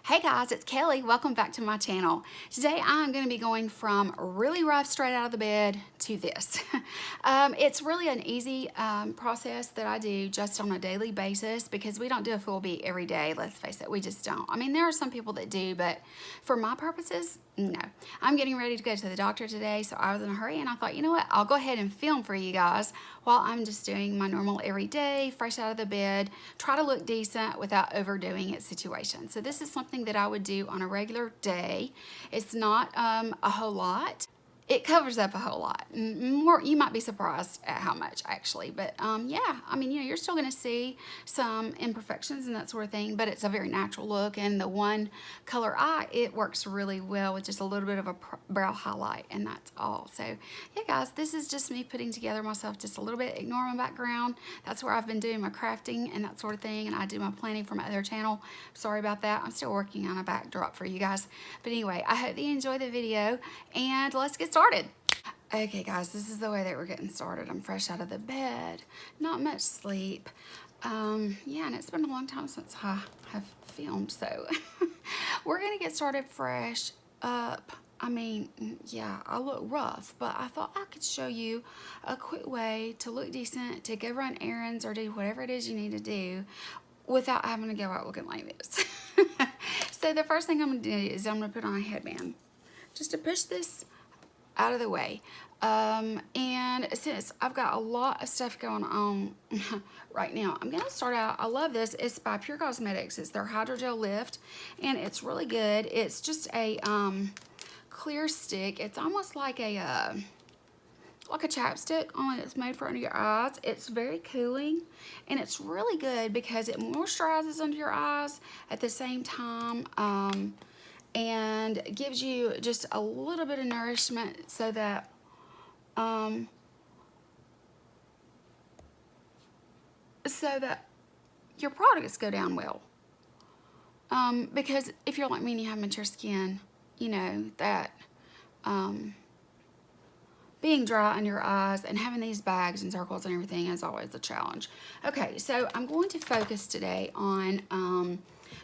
Hey guys, it's Kelly. Welcome back to my channel. Today I'm going to be going from really rough straight out of the bed to this. It's really an easy process that I do just on a daily basis because we don't do a full beat every day. Let's face it, we just don't. I mean, there are some people that do, but for my purposes, no. I'm getting ready to go to the doctor today, so I was in a hurry and I thought, you know what, I'll go ahead and film for you guys while I'm just doing my normal everyday, fresh out of the bed, try to look decent without overdoing it situation. So this is something that I would do on a regular day. It's not a whole lot. It covers up a whole lot. More, you might be surprised at how much actually, but yeah, I mean, you know, you're still gonna see some imperfections and that sort of thing, but it's a very natural look, and the one color eye, it works really well with just a little bit of a brow highlight, and that's all. So yeah guys, this is just me putting together myself just a little bit. Ignore my background. That's where I've been doing my crafting and that sort of thing, and I do my planning for my other channel. Sorry about that. I'm still working on a backdrop for you guys, but anyway, I hope that you enjoy the video, and let's get started. Okay guys, this is the way that we're getting started. I'm fresh out of the bed, not much sleep. Yeah, and it's been a long time since I have filmed, so we're gonna get started fresh up. I mean, yeah, I look rough, but I thought I could show you a quick way to look decent, to go run errands or do whatever it is you need to do without having to go out looking like this. So the first thing I'm gonna do is I'm gonna put on a headband just to push this out of the way. And since I've got a lot of stuff going on right now, I'm gonna start out. I love this. It's by Pure Cosmetics. It's their Hydrogel Lift, and it's really good. It's just a clear stick. It's almost like a chapstick, only it's made for under your eyes. It's very cooling, and it's really good because it moisturizes under your eyes at the same time, and gives you just a little bit of nourishment so that your products go down well. Because if you're like me and you have mature skin, you know that being dry under your eyes and having these bags and circles and everything is always a challenge. Okay, so I'm going to focus today on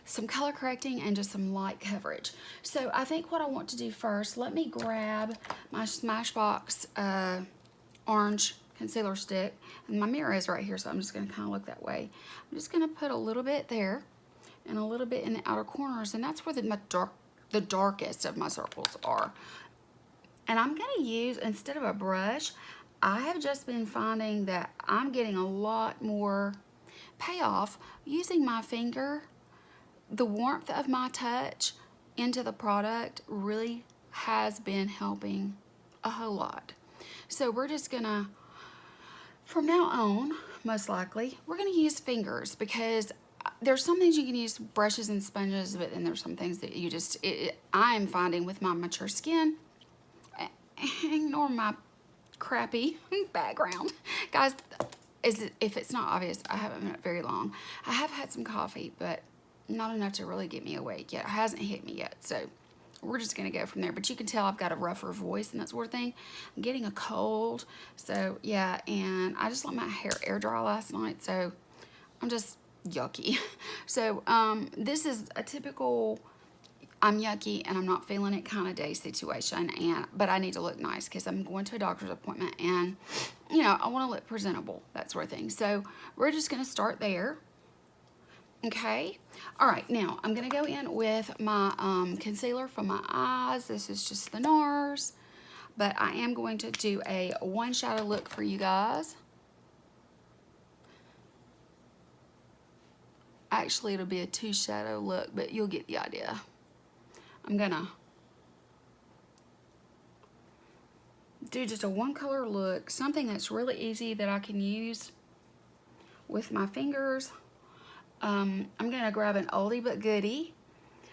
some color correcting and just some light coverage. So I think what I want to do first, let me grab my Smashbox orange concealer stick, and my mirror is right here, so I'm just going to kind of look that way. I'm just going to put a little bit there and a little bit in the outer corners, and that's where the darkest of my circles are. And I'm going to use, instead of a brush, I have just been finding that I'm getting a lot more payoff using my finger. The warmth of my touch into the product really has been helping a whole lot. So we're just gonna, from now on, most likely, we're gonna use fingers because there's some things you can use brushes and sponges, but then there's some things that you just, I am finding with my mature skin, ignore my crappy background. Guys, if it's not obvious, I haven't been up very long. I have had some coffee, but not enough to really get me awake yet. It hasn't hit me yet, so we're just gonna go from there. But you can tell I've got a rougher voice and that sort of thing. I'm getting a cold, so yeah, and I just let my hair air dry last night, so I'm just yucky. So this is a typical I'm yucky and I'm not feeling it kind of day situation, but I need to look nice because I'm going to a doctor's appointment, and you know, I want to look presentable, that sort of thing. So we're just gonna start there. Okay, all right, now I'm gonna go in with my concealer for my eyes. This is just the NARS, but I am going to do a one shadow look for you guys. Actually, it'll be a two shadow look, but you'll get the idea. I'm gonna do just a one color look, something that's really easy that I can use with my fingers. I'm gonna grab an oldie but goodie,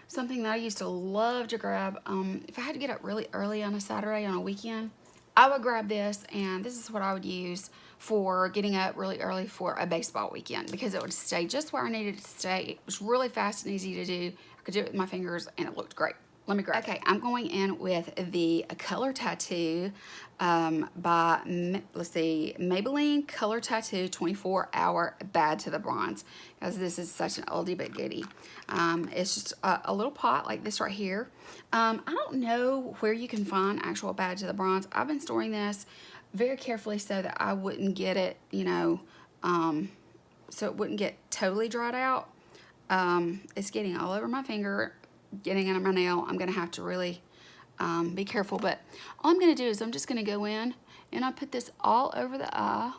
something that I used to love to grab. If I had to get up really early on a Saturday, on a weekend, I would grab this, and this is what I would use for getting up really early for a baseball weekend because it would stay just where I needed it to stay. It was really fast and easy to do. I could do it with my fingers, and it looked great. let me grab. Okay, I'm going in with the Color Tattoo by, let's see, Maybelline Color Tattoo 24-Hour Bad to the Bronze. Guys, this is such an oldie but goodie. It's just a little pot like this right here. I don't know where you can find actual Bad to the Bronze. I've been storing this very carefully so that I wouldn't get it, you know, so it wouldn't get totally dried out. It's getting all over my finger, getting under my nail. I'm going to have to really be careful, but all I'm going to do is I'm just going to go in and I put this all over the eye.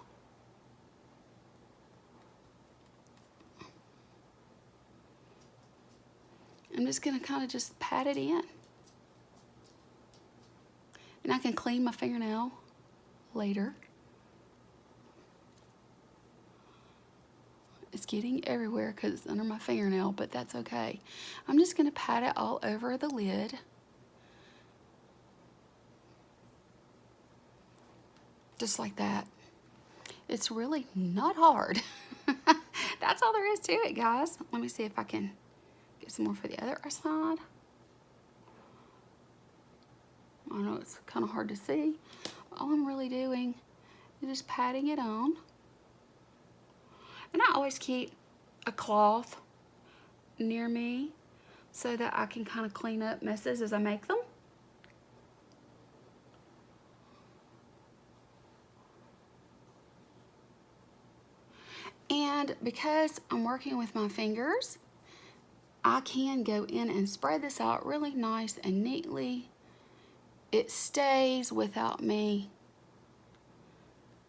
I'm just going to kind of just pat it in. And I can clean my fingernail later. It's getting everywhere because it's under my fingernail, but that's okay. I'm just going to pat it all over the lid. Just like that. It's really not hard. That's all there is to it, guys. Let me see if I can get some more for the other side. I know it's kind of hard to see. All I'm really doing is just patting it on. And I always keep a cloth near me so that I can kind of clean up messes as I make them. And because I'm working with my fingers, I can go in and spread this out really nice and neatly. It stays without me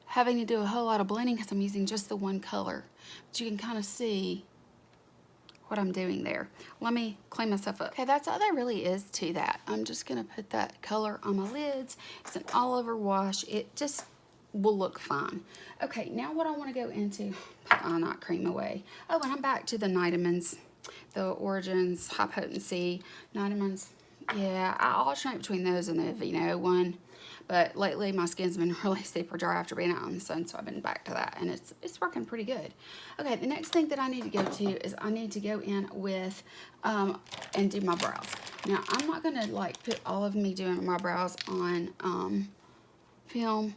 having to do a whole lot of blending because I'm using just the one color. But you can kind of see what I'm doing there. Let me clean myself up. Okay, that's all there really is to that. I'm just gonna put that color on my lids. It's an all over wash. It just will look fine. Okay, now what I wanna go into, not cream away. Oh, and I'm back to the Nitemans, the Origins High Potency Nitemans. Yeah, I alternate between those and the Aveeno one. But lately my skin's been really super dry after being out in the sun, so I've been back to that, and it's working pretty good. Okay, the next thing that I need to go to is I need to go in with and do my brows. Now I'm not gonna like put all of me doing my brows on film.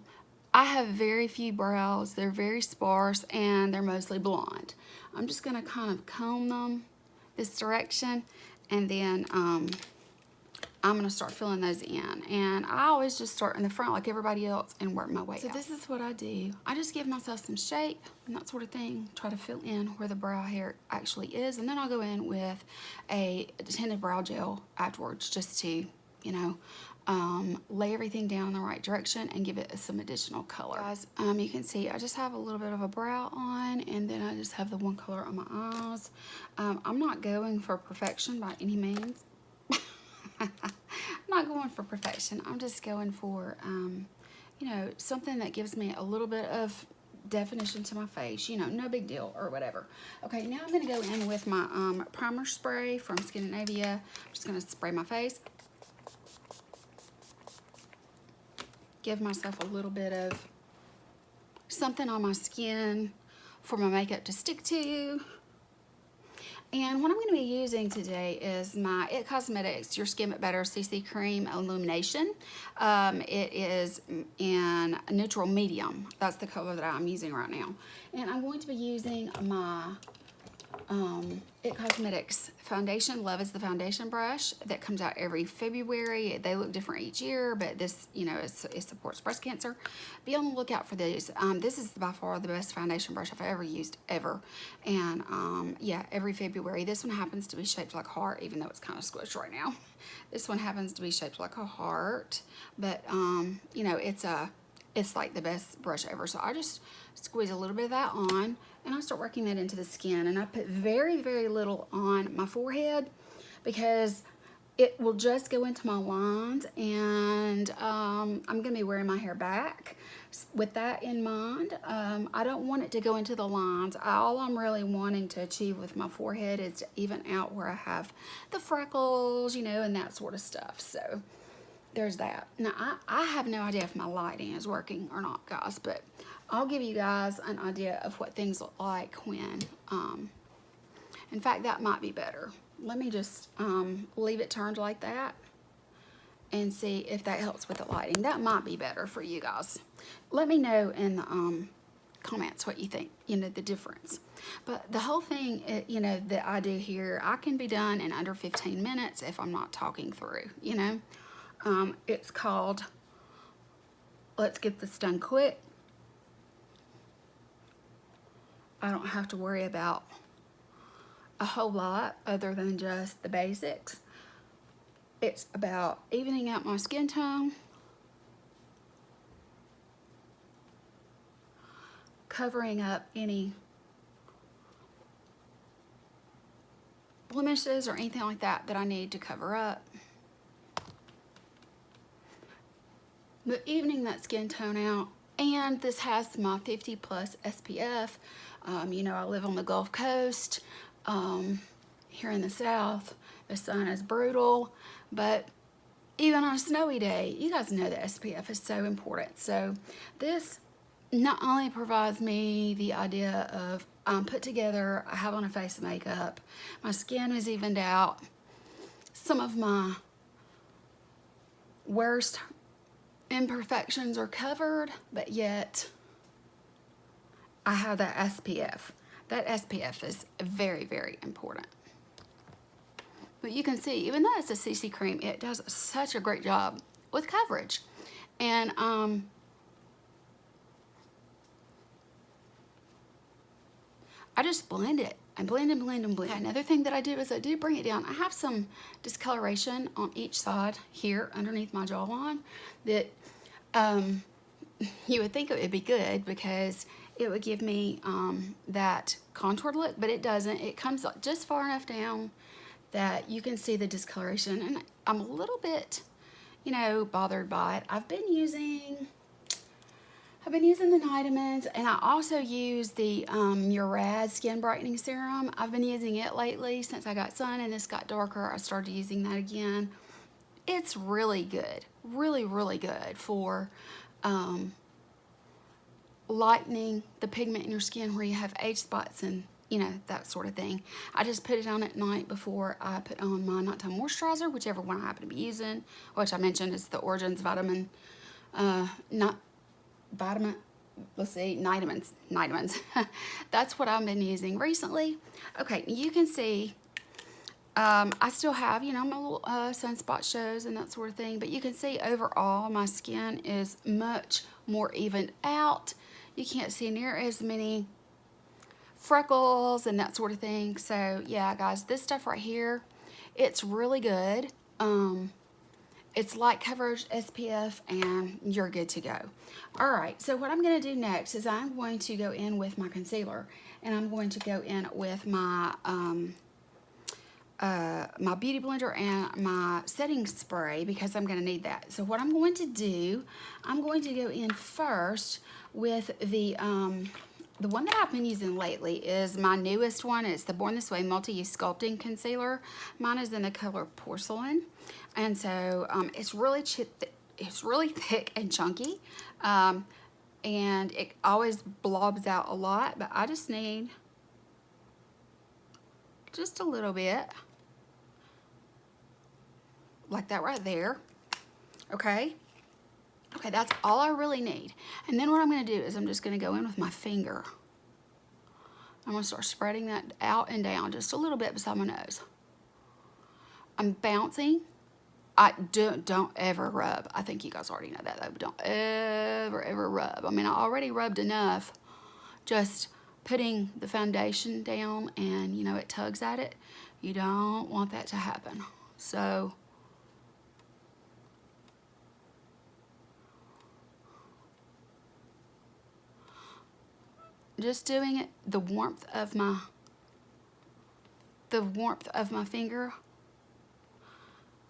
I have very few brows. They're very sparse and they're mostly blonde. I'm just gonna kind of comb them this direction, and then I'm gonna start filling those in. And I always just start in the front like everybody else and work my way out. So this is what I do. I just give myself some shape and that sort of thing. Try to fill in where the brow hair actually is. And then I'll go in with a tinted brow gel afterwards just to, you know, lay everything down in the right direction and give it some additional color. Guys, you can see I just have a little bit of a brow on, and then I just have the one color on my eyes. I'm not going for perfection by any means. I'm not going for perfection. I'm just going for, you know, something that gives me a little bit of definition to my face. You know, no big deal or whatever. Okay, now I'm going to go in with my primer spray from Scandinavia. I'm just going to spray my face. Give myself a little bit of something on my skin for my makeup to stick to. And what I'm going to be using today is my IT Cosmetics Your Skin But Better CC Cream Illumination. It is in a neutral medium. That's the color that I'm using right now. And I'm going to be using my IT Cosmetics foundation. Love is the foundation brush that comes out every February. They look different each year, but this, you know, it supports breast cancer. Be on the lookout for these. This is by far the best foundation brush I've ever used, ever. And yeah, every February. This one happens to be shaped like a heart, even though it's kind of squished right now. This one happens to be shaped like a heart, but you know, it's like the best brush ever. So I just squeeze a little bit of that on, and I start working that into the skin. And I put very, very little on my forehead because it will just go into my lines, and I'm gonna be wearing my hair back. With that in mind, I don't want it to go into the lines. All I'm really wanting to achieve with my forehead is to even out where I have the freckles, you know, and that sort of stuff. So there's that. Now, I have no idea if my lighting is working or not, guys, but I'll give you guys an idea of what things look like when In fact, that might be better. Let me just leave it turned like that and see if that helps with the lighting. That might be better for you guys. Let me know in the comments what you think, you know, the difference. But the whole thing, you know, that I do here, I can be done in under 15 minutes if I'm not talking through, you know. It's called Let's Get This Done Quick. I don't have to worry about a whole lot other than just the basics. It's about evening out my skin tone, covering up any blemishes or anything like that that I need to cover up. But evening that skin tone out, and this has my 50+ SPF. You know, I live on the Gulf Coast. Here in the South, the sun is brutal, but even on a snowy day, you guys know that SPF is so important. So this not only provides me the idea of I'm put together, I have on a face of makeup, my skin is evened out, some of my worst imperfections are covered, but yet I have that SPF. That SPF is very, very important. But you can see, even though it's a CC cream, it does such a great job with coverage. And I just blend it. I blend and blend and blend. Okay, another thing that I do is I do bring it down. I have some discoloration on each side here underneath my jawline that you would think it would be good because it would give me that contoured look, but it doesn't. It comes just far enough down that you can see the discoloration, and I'm a little bit, you know, bothered by it. I've been using the Nitamins, and I also use the Murad Skin Brightening Serum. I've been using it lately since I got sun and this got darker. I started using that again. It's really good, really, really good for lightening the pigment in your skin where you have age spots and, you know, that sort of thing. I just put it on at night before I put on my nighttime moisturizer, whichever one I happen to be using, which I mentioned is the Origins Vitamin, Nitamins. That's what I've been using recently. Okay, you can see I still have, you know, my little sunspot shows and that sort of thing, but you can see overall my skin is much more evened out. You can't see near as many freckles and that sort of thing. So yeah, guys, this stuff right here, it's really good. It's light coverage SPF, and you're good to go. All right, so what I'm going to do next is I'm going to go in with my concealer, and I'm going to go in with my my beauty blender and my setting spray because I'm going to need that. So what I'm going to do, I'm going to go in first with the one that I've been using lately is my newest one. It's the Born This Way Multi-Use Sculpting Concealer. Mine is in the color Porcelain. And so it's really thick and chunky. And it always blobs out a lot, but I just need just a little bit. Like that right there. Okay? Okay, that's all I really need. And then what I'm going to do is I'm just going to go in with my finger. I'm going to start spreading that out and down just a little bit beside my nose. I'm bouncing. Don't ever rub. I think you guys already know that though, but don't ever rub. I mean, I already rubbed enough just putting the foundation down and, you know, it tugs at it. You don't want that to happen. So just doing it, the warmth of my finger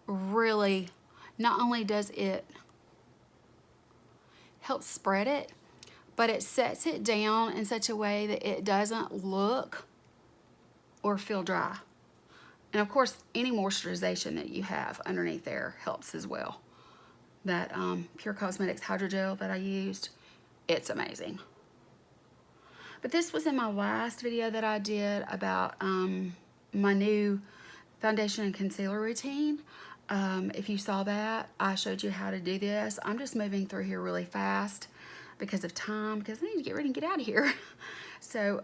really, not only does it help spread it, but it sets it down in such a way that it doesn't look or feel dry. And of course, any moisturization that you have underneath there helps as well. That Pure Cosmetics Hydrogel that I used, it's amazing. But this was in my last video that I did about my new foundation and concealer routine. If you saw that, I showed you how to do this. I'm just moving through here really fast because of time, because I need to get ready and get out of here. So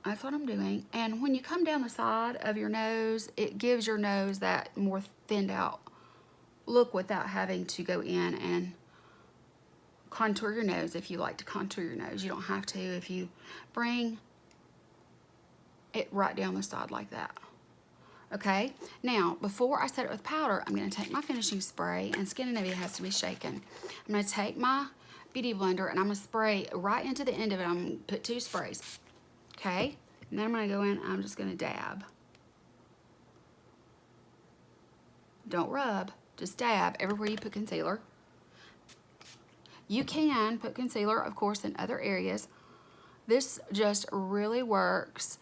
that's what I'm doing. And when you come down the side of your nose, it gives your nose that more thinned out look without having to go in and contour your nose. If you like to contour your nose, you don't have to if you bring it right down the side like that. Okay, now before I set it with powder, I'm going to take my finishing spray, and Scandinavia has to be shaken. I'm going to take my beauty blender and I'm going to spray right into the end of it. I'm going to put 2 sprays. Okay, and then I'm going to go in, I'm just going to dab. Don't rub, just dab everywhere you put concealer. You can put concealer, of course, in other areas. This just really works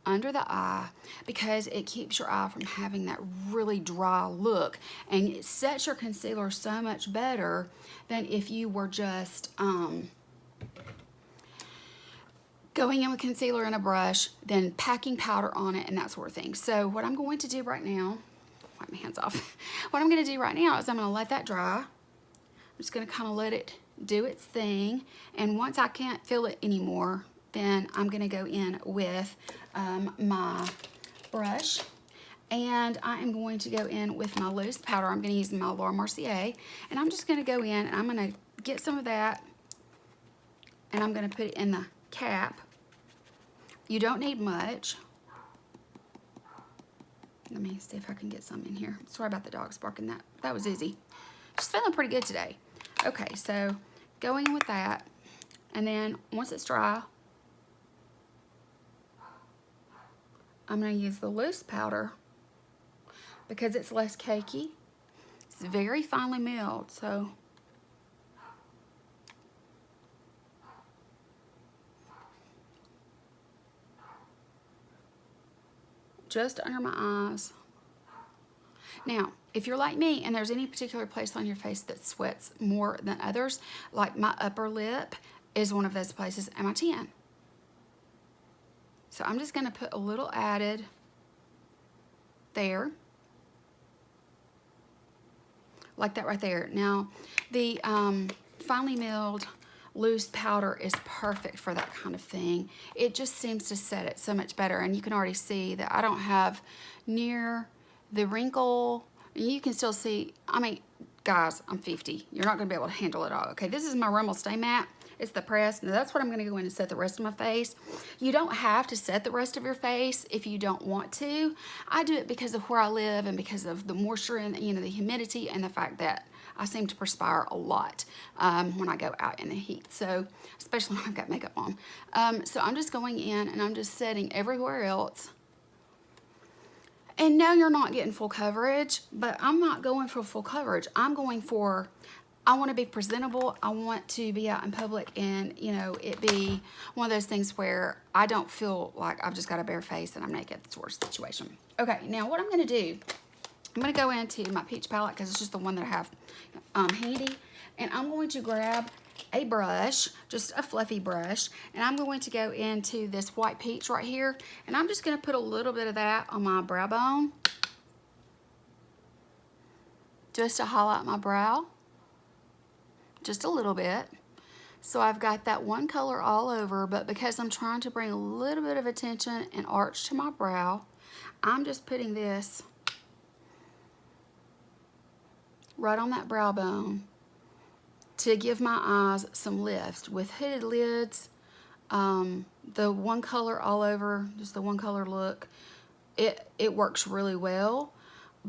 under the eye because it keeps your eye from having that really dry look, and it sets your concealer so much better than if you were just going in with concealer and a brush, then packing powder on it and that sort of thing. So what I'm going to do right now, wipe my hands off. What I'm going to do right now is I'm going to let that dry. I'm just going to kind of let it do its thing, and once I can't feel it anymore, then I'm going to go in with my brush, and I am going to go in with my loose powder. I'm going to use my Laura Mercier, and I'm just going to go in and I'm going to get some of that, and I'm going to put it in the cap. You don't need much. Let me see if I can get some in here. Sorry about the dogs barking. That was easy. Just feeling pretty good today. Okay, so going in with that, and then once it's dry, I'm going to use the loose powder because it's less cakey. It's very finely milled, so just under my eyes. Now, if you're like me and there's any particular place on your face that sweats more than others, like my upper lip is one of those places, and my chin. So I'm just going to put a little added there, like that right there. Now, the finely milled loose powder is perfect for that kind of thing. It just seems to set it so much better, and you can already see that I don't have near the wrinkle. You can still see, I mean, guys, I'm 50. You're not going to be able to handle it all. Okay, this is my Rimmel Stay Matte. It's the press. Now that's what I'm going to go in and set the rest of my face. You don't have to set the rest of your face if you don't want to. I do it because of where I live and because of the moisture and, you know, the humidity, and the fact that I seem to perspire a lot when I go out in the heat. So especially when I've got makeup on. So I'm just going in and I'm just setting everywhere else. And no, you're not getting full coverage, but I'm not going for full coverage. I'm going for, I want to be presentable. I want to be out in public and, you know, it be one of those things where I don't feel like I've just got a bare face and I'm naked. It's the worst situation. Okay, now what I'm going to do, I'm going to go into my peach palette because it's just the one that I have handy. And I'm going to grab a brush, just a fluffy brush, and I'm going to go into this white peach right here, and I'm just going to put a little bit of that on my brow bone just to highlight my brow, just a little bit. So I've got that one color all over, but because I'm trying to bring a little bit of attention and arch to my brow, I'm just putting this right on that brow bone to give my eyes some lift. With hooded lids, the one color all over, just the one color look, it works really well.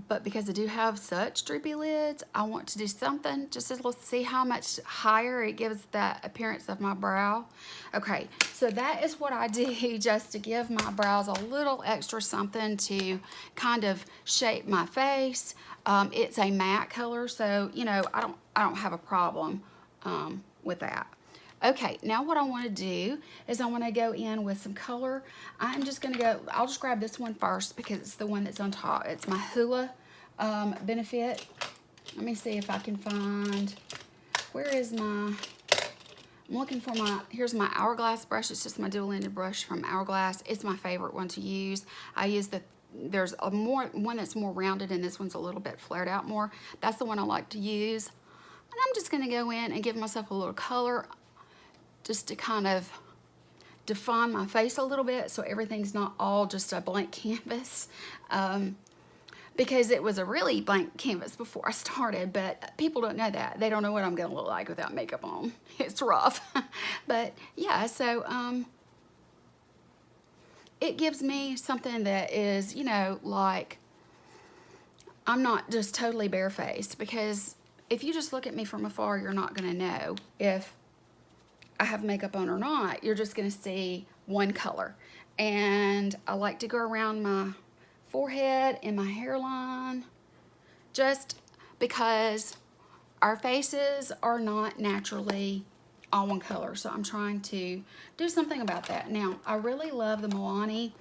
But because I do have such droopy lids, I want to do something just to let's see how much higher it gives that appearance of my brow. Okay, so that is what I do just to give my brows a little extra something to kind of shape my face. It's a matte color, so you know I don't have a problem with that. Okay, now what I want to do is I want to go in with some color. I'm just going to go, I'll just grab this one first because it's the one that's on top. It's my Hoola Benefit. Let me see if I can find, where is my I'm looking for here's my Hourglass brush. It's just my dual-ended brush from Hourglass. It's my favorite one to use. I use there's one that's more rounded, and this one's a little bit flared out more. That's the one I like to use. And I'm just gonna go in and give myself a little color just to kind of define my face a little bit so everything's not all just a blank canvas. Because it was a really blank canvas before I started, but people don't know that. They don't know what I'm gonna look like without makeup on. It's rough. But yeah, so it gives me something that is, you know, like, I'm not just totally barefaced, because if you just look at me from afar, you're not gonna know if I have makeup on or not. You're just gonna see one color. And I like to go around my forehead and my hairline, just because our faces are not naturally all one color. So I'm trying to do something about that. Now, I really love the Milani,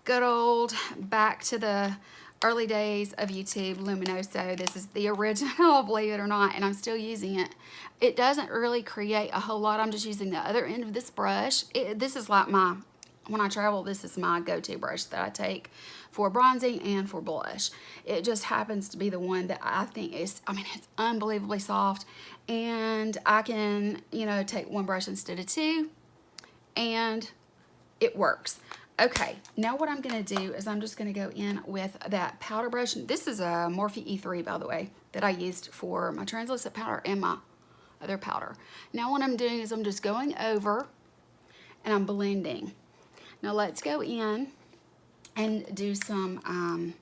good old, back to the early days of YouTube, Luminoso. This is the original, believe it or not, and I'm still using it. It doesn't really create a whole lot. I'm just using the other end of this brush. This is like when I travel, this is my go-to brush that I take for bronzing and for blush. It just happens to be the one that I think is, I mean, it's unbelievably soft, and I can, you know, take one brush instead of two, and it works. Okay, now what I'm gonna do is I'm just gonna go in with that powder brush. This is a Morphe E3, by the way, that I used for my translucent powder and my other powder. Now what I'm doing is I'm just going over and I'm blending. Now let's go in and do some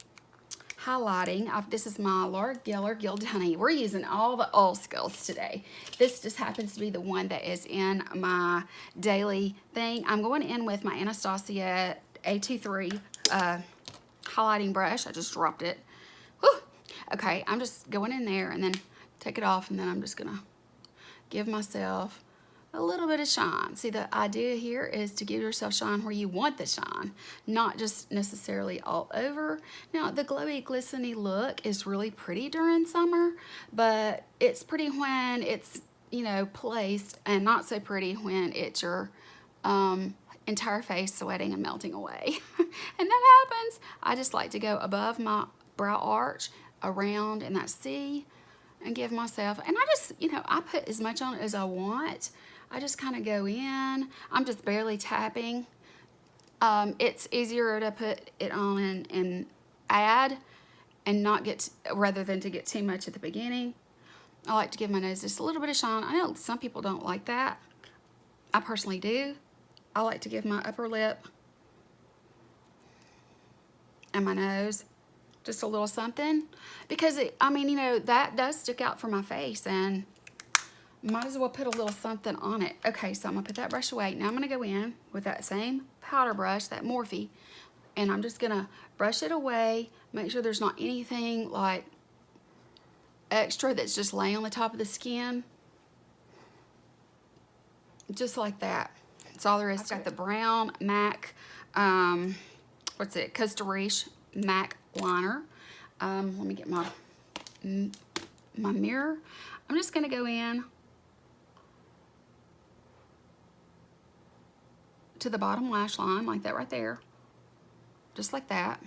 highlighting. This is my Laura Geller Gilded Honey. We're using all the old skills today. This just happens to be the one that is in my daily thing. I'm going in with my Anastasia A23 highlighting brush. I just dropped it. Whew. Okay, I'm just going in there and then take it off, and then I'm just gonna give myself a little bit of shine. See, the idea here is to give yourself shine where you want the shine, not just necessarily all over. Now, the glowy, glistening look is really pretty during summer, but it's pretty when it's, you know, placed, and not so pretty when it's your entire face sweating and melting away. And that happens. I just like to go above my brow arch, around in that C, and give myself, and I just, you know, I put as much on as I want. I just kind of go in. I'm just barely tapping. It's easier to put it on and add and not get, rather than to get too much at the beginning. I like to give my nose just a little bit of shine. I know some people don't like that. I personally do. I like to give my upper lip and my nose just a little something, because I mean, you know, that does stick out for my face, and might as well put a little something on it. Okay, so I'm gonna put that brush away. Now I'm gonna go in with that same powder brush, that Morphe, and I'm just gonna brush it away, make sure there's not anything like extra that's just laying on the top of the skin. Just like that. That's all there is to it. I've got the brown MAC, what's it, Costa Riche MAC liner. Let me get my mirror. I'm just gonna go in to the bottom lash line, like that right there. Just like that.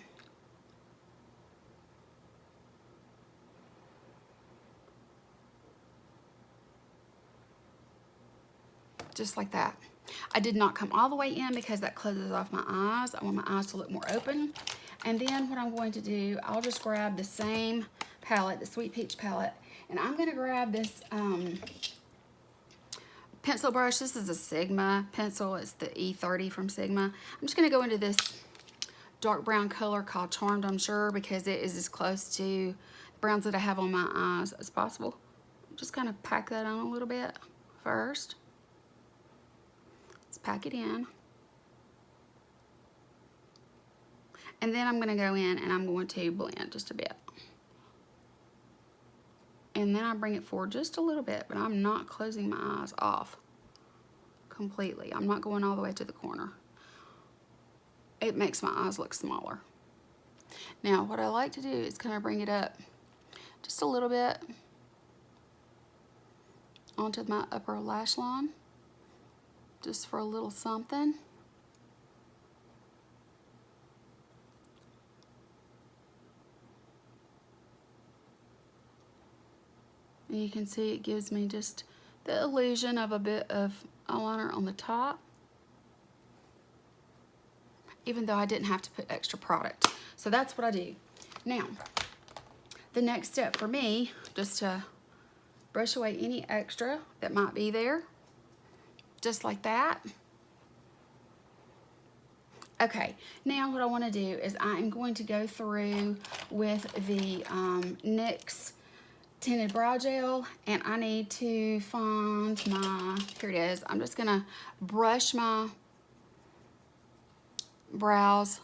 Just like that. I did not come all the way in because that closes off my eyes. I want my eyes to look more open. And then what I'm going to do, I'll just grab the same palette, the Sweet Peach palette, and I'm gonna grab this pencil brush. This is a Sigma pencil. It's the E30 from Sigma. I'm just gonna go into this dark brown color called Charmed, I'm sure, because it is as close to the browns that I have on my eyes as possible. Just kind of pack that on a little bit first. Let's pack it in. And then I'm gonna go in and I'm going to blend just a bit. And then I bring it forward just a little bit, but I'm not closing my eyes off completely. I'm not going all the way to the corner. It makes my eyes look smaller. Now, what I like to do is kind of bring it up just a little bit onto my upper lash line. just for a little something. And you can see it gives me just the illusion of a bit of eyeliner on the top, even though I didn't have to put extra product. So that's what I do. Now, the next step for me, just to brush away any extra that might be there, just like that. Okay, now what I want to do is I'm going to go through with the NYX tinted brow gel, and I need to find my, here it is. I'm just gonna brush my brows.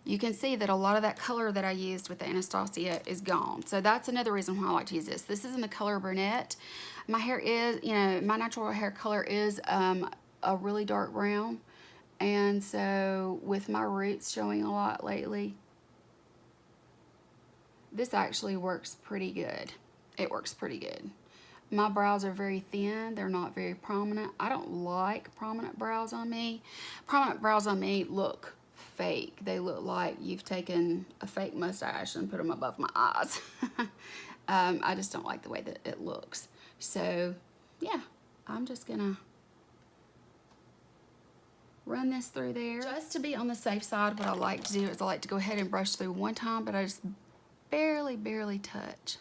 You can see that a lot of that color that I used with the Anastasia is gone. So that's another reason why I like to use this. This is in the color brunette. My hair is, you know, my natural hair color is a really dark brown. And so with my roots showing a lot lately, this actually works pretty good. It works pretty good. My brows are very thin. They're not very prominent. I don't like prominent brows on me. Prominent brows on me look fake. They look like you've taken a fake mustache and put them above my eyes. I just don't like the way that it looks. So yeah, I'm just gonna run this through there. Just to be on the safe side, what I like to do is I like to go ahead and brush through one time, but I just barely touch.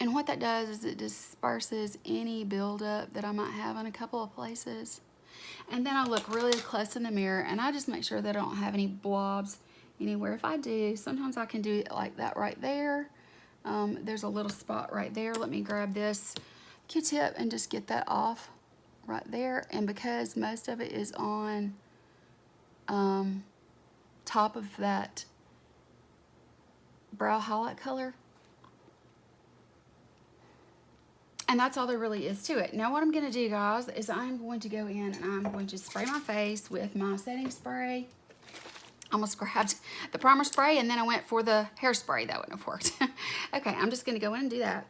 And what that does is it disperses any buildup that I might have in a couple of places. And then I look really close in the mirror and I just make sure that I don't have any blobs anywhere. If I do, sometimes I can do it like that right there. There's a little spot right there. Let me grab this Q-tip and just get that off right there. And because most of it is on top of that brow highlight color, and that's all there really is to it. Now what I'm going to do, guys, is I'm going to go in and I'm going to spray my face with my setting spray. I almost grabbed the primer spray and then I went for the hairspray. That wouldn't have worked. Okay, I'm just going to go in and do that.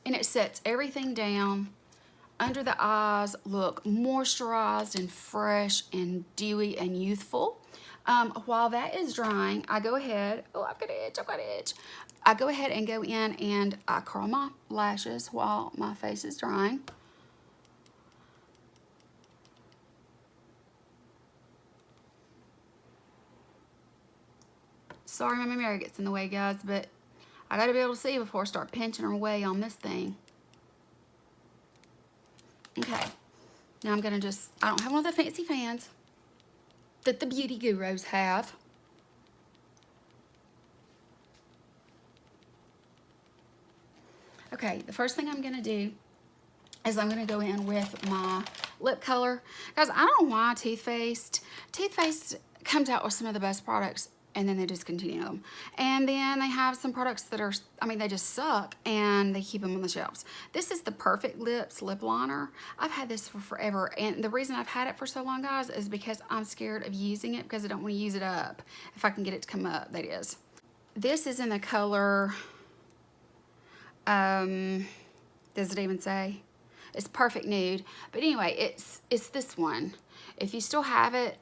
And it sets everything down. Under the eyes look moisturized and fresh and dewy and youthful. While that is drying, I go ahead, oh, I've got an itch, I go ahead and go in and I curl my lashes while my face is drying. Sorry, my mirror gets in the way, guys, but I gotta be able to see before I start pinching away on this thing. Okay, now I'm gonna just, I don't have one of the fancy fans that the beauty gurus have. Okay, the first thing I'm gonna do is I'm gonna go in with my lip color. Guys, I don't know why Toothpaste comes out with some of the best products and then they discontinue them. And then they have some products that are, I mean, they just suck and they keep them on the shelves. This is the Perfect Lips lip liner. I've had this for forever. And the reason I've had it for so long, guys, is because I'm scared of using it because I don't want to use it up. If I can get it to come up, that is. This is in the color, does it even say? It's Perfect Nude. But anyway, it's this one. If you still have it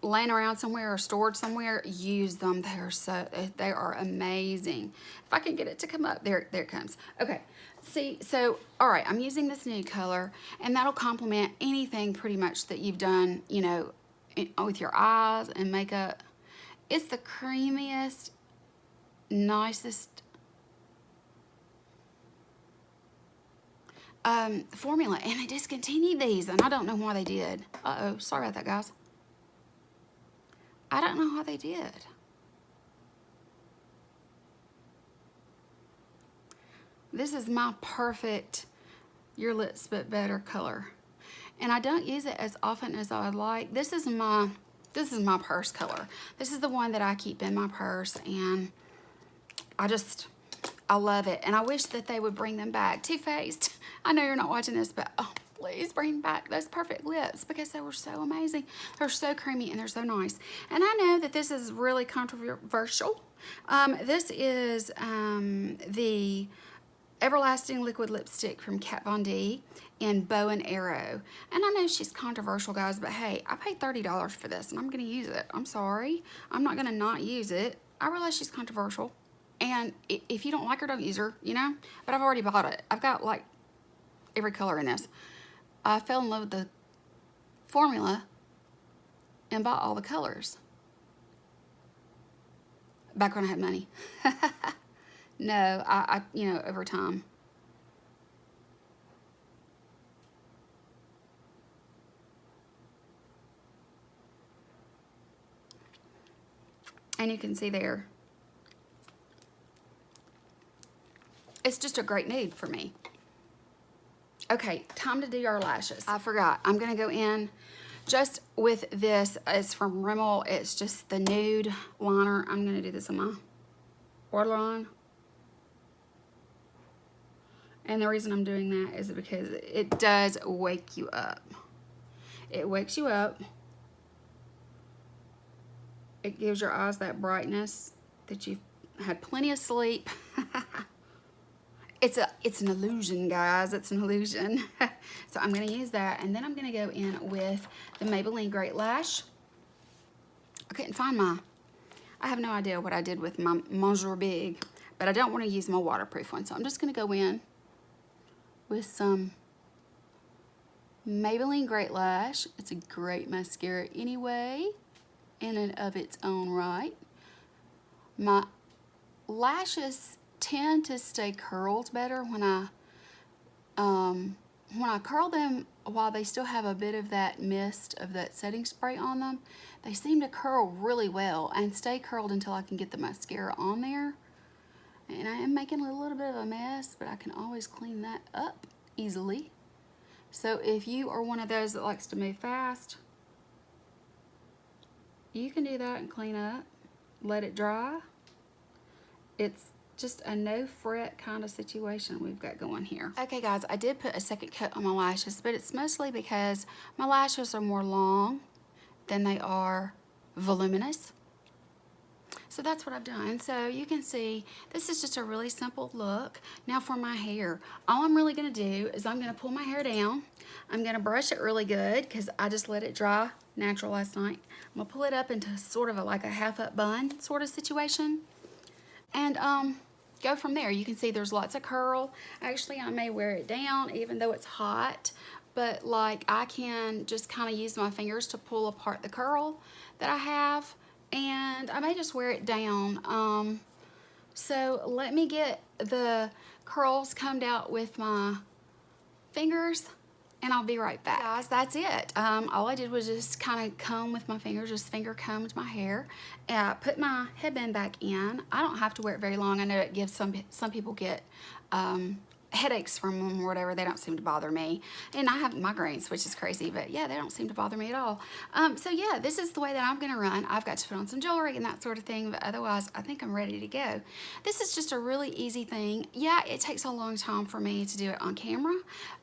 laying around somewhere or stored somewhere, use them. They are amazing. If I can get it to come up, there it comes. Okay, see, so all right, I'm using this nude color and that'll complement anything pretty much that you've done, you know, with your eyes and makeup. It's the creamiest, nicest formula, and they discontinued these and I don't know why they did. Uh-oh, sorry about that, guys. I don't know how they did. This is my perfect Your Lips But Better color. And I don't use it as often as I would like. This is my purse color. This is the one that I keep in my purse, and I love it. And I wish that they would bring them back. Too Faced, I know you're not watching this, but oh, please bring back those perfect lips because they were so amazing. They're so creamy and they're so nice. And I know that this is really controversial. This is the Everlasting Liquid Lipstick from Kat Von D in Bow and Arrow. And I know she's controversial, guys, but hey, I paid $30 for this and I'm going to use it. I'm sorry. I'm not going to not use it. I realize she's controversial. And if you don't like her, don't use her, you know? But I've already bought it. I've got like every color in this. I fell in love with the formula and bought all the colors. Back when I had money. No, I you know, over time. And you can see there. It's just a great nude for me. Okay, time to do our lashes. I forgot. I'm going to go in just with this. It's from Rimmel. It's just the nude liner. I'm going to do this on my waterline. And the reason I'm doing that is because it does wake you up. It wakes you up. It gives your eyes that brightness that you've had plenty of sleep. It's an illusion, guys. It's an illusion. So I'm going to use that. And then I'm going to go in with the Maybelline Great Lash. I couldn't find I have no idea what I did with my Monsieur Big. But I don't want to use my waterproof one. So I'm just going to go in with some Maybelline Great Lash. It's a great mascara anyway, in and of its own right. My lashes tend to stay curled better when I curl them while they still have a bit of that mist of that setting spray on them. They seem to curl really well and stay curled until I can get the mascara on there. And I am making a little bit of a mess, but I can always clean that up easily. So if you are one of those that likes to move fast, you can do that and clean up, let it dry. It's just a no fret kind of situation we've got going here. Okay, guys, I did put a second coat on my lashes, but it's mostly because my lashes are more long than they are voluminous. So that's what I've done. So you can see this is just a really simple look. Now for my hair, all I'm really going to do is I'm going to pull my hair down. I'm going to brush it really good because I just let it dry natural last night. I'm going to pull it up into sort of like a half up bun sort of situation. And go from there. You can see there's lots of curl. Actually, I may wear it down even though it's hot. But like I can just kind of use my fingers to pull apart the curl that I have. And I may just wear it down. So let me get the curls combed out with my fingers and I'll be right back. Guys, that's it. All I did was just kind of comb with my fingers, just finger combed my hair. Put my headband back in. I don't have to wear it very long. I know it gives some people get headaches from them or whatever. They don't seem to bother me. And I have migraines, which is crazy, but yeah, they don't seem to bother me at all. So yeah, this is the way that I'm gonna run. I've got to put on some jewelry and that sort of thing, but otherwise I think I'm ready to go. This is just a really easy thing. Yeah, it takes a long time for me to do it on camera.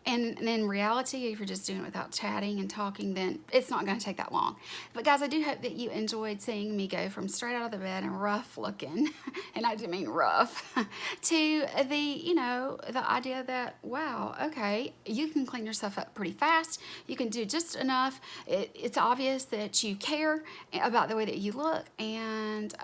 And in reality, if you're just doing it without chatting and talking, then it's not gonna take that long. But guys, I do hope that you enjoyed seeing me go from straight out of the bed and rough looking, and I do mean rough, to the, you know, the idea that, wow, okay, you can clean yourself up pretty fast. You can do just enough. It's obvious that you care about the way that you look, and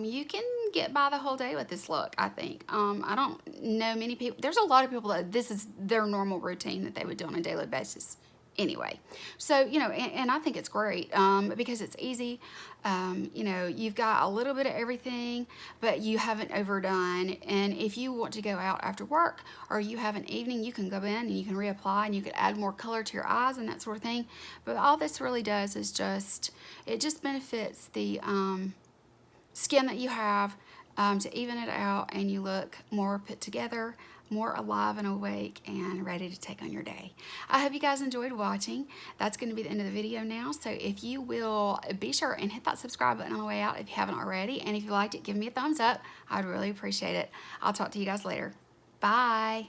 you can get by the whole day with this look, I think. I don't know many people. There's a lot of people that this is their normal routine that they would do on a daily basis anyway. So, you know, and I think it's great because it's easy. You know, you've got a little bit of everything, but you haven't overdone. And if you want to go out after work or you have an evening, you can go in and you can reapply and you could add more color to your eyes and that sort of thing. But all this really does is just, it just benefits the skin that you have to even it out, and you look more put together, more alive and awake and ready to take on your day. I hope you guys enjoyed watching. That's going to be the end of the video now. So if you will be sure and hit that subscribe button on the way out if you haven't already. And if you liked it, give me a thumbs up. I'd really appreciate it. I'll talk to you guys later. Bye.